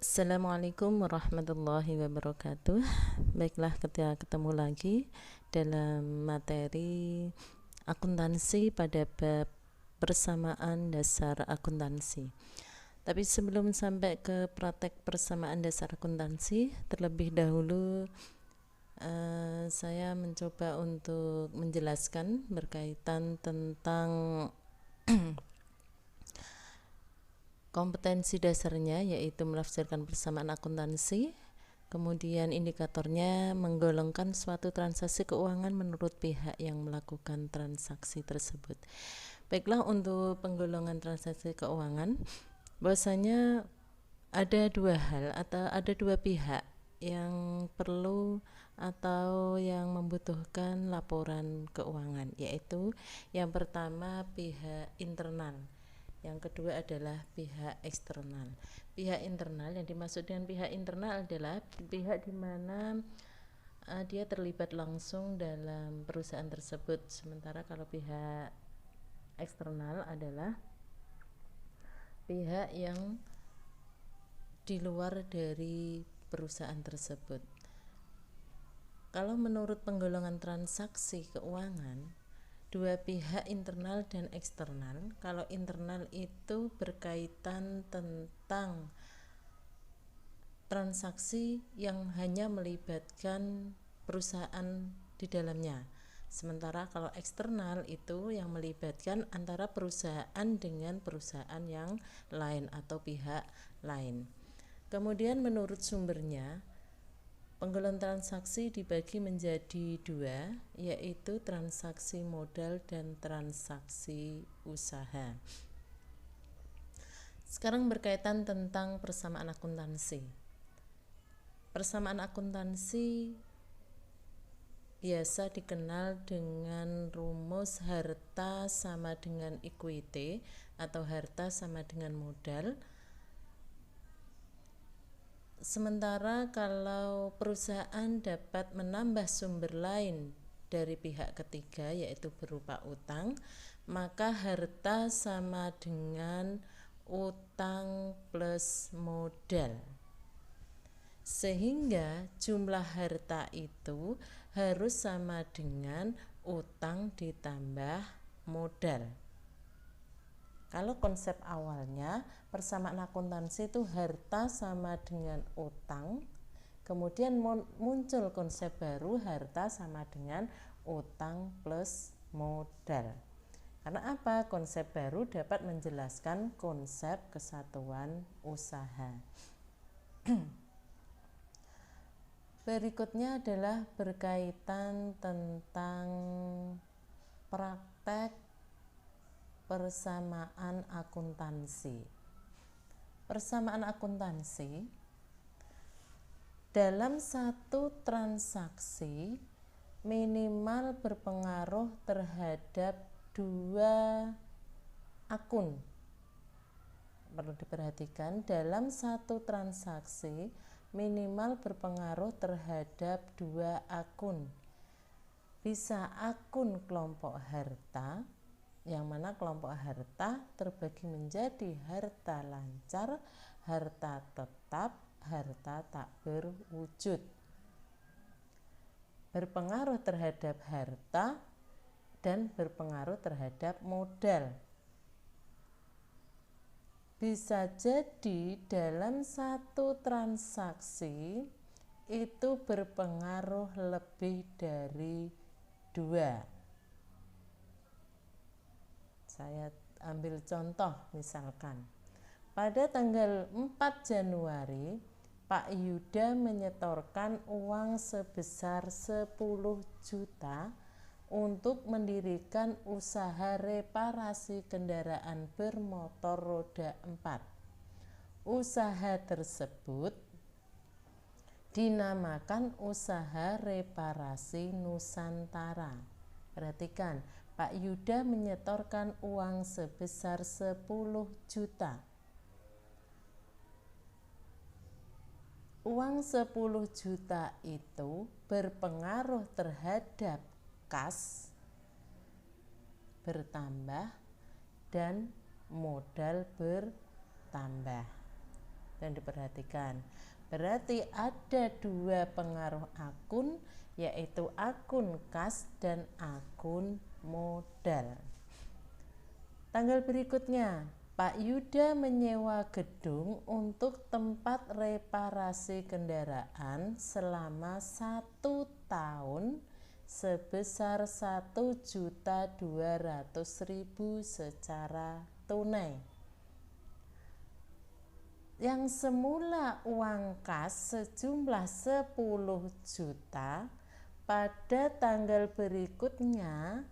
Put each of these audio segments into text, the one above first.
Assalamualaikum warahmatullahi wabarakatuh. Baiklah, kita ketemu lagi dalam materi akuntansi pada bab persamaan dasar akuntansi. Tapi sebelum sampai ke praktek persamaan dasar akuntansi, terlebih dahulu saya mencoba untuk menjelaskan berkaitan tentang kompetensi dasarnya, yaitu menafsirkan persamaan akuntansi. Kemudian indikatornya menggolongkan suatu transaksi keuangan menurut pihak yang melakukan transaksi tersebut. Baiklah, untuk penggolongan transaksi keuangan, bahwasanya ada dua hal atau ada dua pihak yang perlu atau yang membutuhkan laporan keuangan, yaitu yang pertama pihak internal, yang kedua adalah pihak eksternal. Pihak internal, yang dimaksud dengan pihak internal adalah pihak di mana dia terlibat langsung dalam perusahaan tersebut. Sementara kalau pihak eksternal adalah pihak yang di luar dari perusahaan tersebut. Kalau menurut penggolongan transaksi keuangan, dua pihak internal dan eksternal. Kalau internal itu berkaitan tentang transaksi yang hanya melibatkan perusahaan di dalamnya. Sementara kalau eksternal itu yang melibatkan antara perusahaan dengan perusahaan yang lain atau pihak lain. Kemudian menurut sumbernya, penggolongan transaksi dibagi menjadi dua, yaitu transaksi modal dan transaksi usaha. Sekarang berkaitan tentang persamaan akuntansi. Persamaan akuntansi biasa dikenal dengan rumus harta sama dengan equity atau harta sama dengan modal. Sementara kalau perusahaan dapat menambah sumber lain dari pihak ketiga, yaitu berupa utang, maka harta sama dengan utang plus modal. Sehingga jumlah harta itu harus sama dengan utang ditambah modal. Kalau konsep awalnya persamaan akuntansi itu harta sama dengan utang, kemudian muncul konsep baru harta sama dengan utang plus modal. Karena apa? Konsep baru dapat menjelaskan konsep kesatuan usaha. Berikutnya adalah berkaitan tentang praktek persamaan akuntansi. Persamaan akuntansi dalam satu transaksi minimal berpengaruh terhadap dua akun. Perlu diperhatikan, dalam satu transaksi minimal berpengaruh terhadap dua akun. Bisa akun kelompok harta, yang mana kelompok harta terbagi menjadi harta lancar, harta tetap, harta tak berwujud. Berpengaruh terhadap harta dan berpengaruh terhadap modal. Bisa jadi dalam satu transaksi itu berpengaruh lebih dari dua. Saya ambil contoh, misalkan pada tanggal 4 Januari Pak Yuda menyetorkan uang sebesar 10 juta untuk mendirikan usaha reparasi kendaraan bermotor roda 4. Usaha tersebut dinamakan usaha reparasi Nusantara. Perhatikan, Pak Yuda menyetorkan uang sebesar 10 juta. Uang 10 juta itu berpengaruh terhadap kas bertambah dan modal bertambah. Dan diperhatikan, berarti ada dua pengaruh akun, yaitu akun kas dan akun modal. Tanggal berikutnya, Pak Yuda menyewa gedung untuk tempat reparasi kendaraan selama 1 tahun sebesar 1.200.000 secara tunai. Yang semula uang kas sejumlah 10 juta pada tanggal berikutnya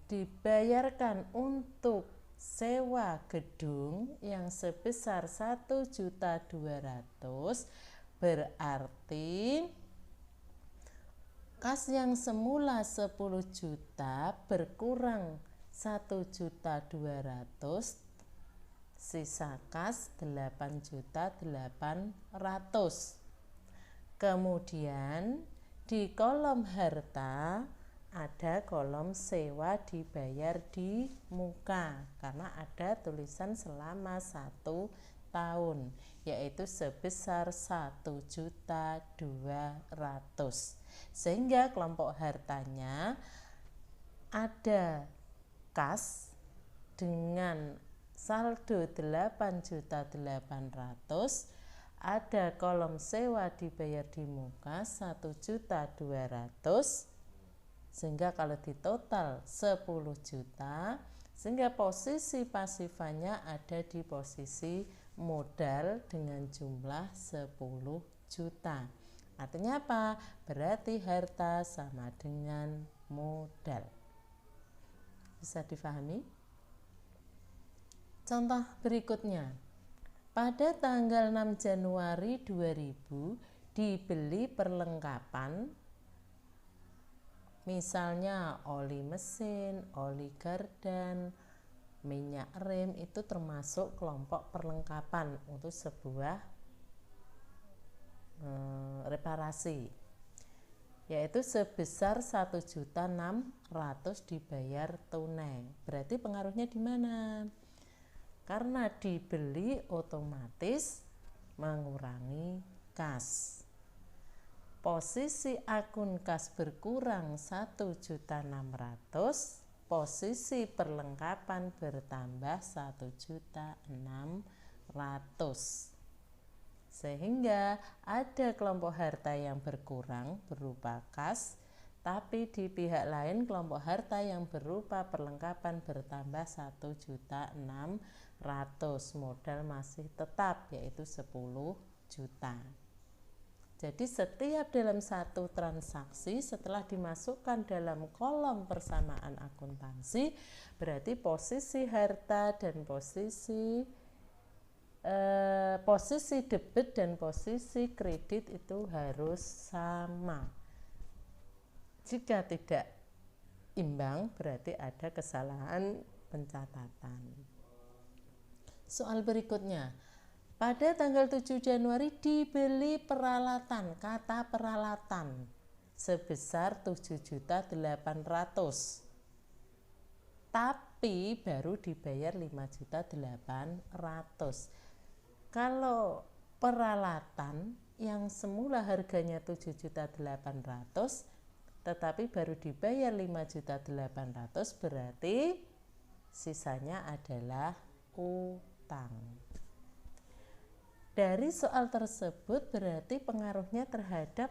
dibayarkan untuk sewa gedung yang sebesar 1.200.000, berarti kas yang semula 10 juta berkurang 1.200.000, sisa kas 8.800.000. Kemudian di kolom harta ada kolom sewa dibayar di muka karena ada tulisan selama 1 tahun, yaitu sebesar 1.200.000. Sehingga kelompok hartanya ada kas dengan saldo 8.800.000, ada kolom sewa dibayar di muka 1.200.000, sehingga kalau ditotal 10 juta, sehingga posisi pasifannya ada di posisi modal dengan jumlah 10 juta. Artinya apa? Berarti harta sama dengan modal. Bisa difahami? Contoh berikutnya, pada tanggal 6 Januari 2000 dibeli perlengkapan, misalnya oli mesin, oli gardan, minyak rem, itu termasuk kelompok perlengkapan untuk sebuah reparasi, yaitu sebesar 1.600.000 dibayar tunai. Berarti pengaruhnya di mana? Karena dibeli otomatis mengurangi kas. Posisi akun kas berkurang 1.600.000, posisi perlengkapan bertambah 1.600.000. Sehingga ada kelompok harta yang berkurang berupa kas, tapi di pihak lain kelompok harta yang berupa perlengkapan bertambah 1.600.000, modal masih tetap yaitu 10 juta. Jadi setiap dalam satu transaksi setelah dimasukkan dalam kolom persamaan akuntansi, berarti posisi harta dan posisi debit dan posisi kredit itu harus sama. Jika tidak imbang, berarti ada kesalahan pencatatan. Soal berikutnya, pada tanggal 7 Januari dibeli peralatan, kata peralatan, sebesar 7.800.000, tapi baru dibayar 5.800.000. Kalau peralatan yang semula harganya 7.800.000 tetapi baru dibayar 5.800.000, berarti sisanya adalah utang. Dari soal tersebut berarti pengaruhnya terhadap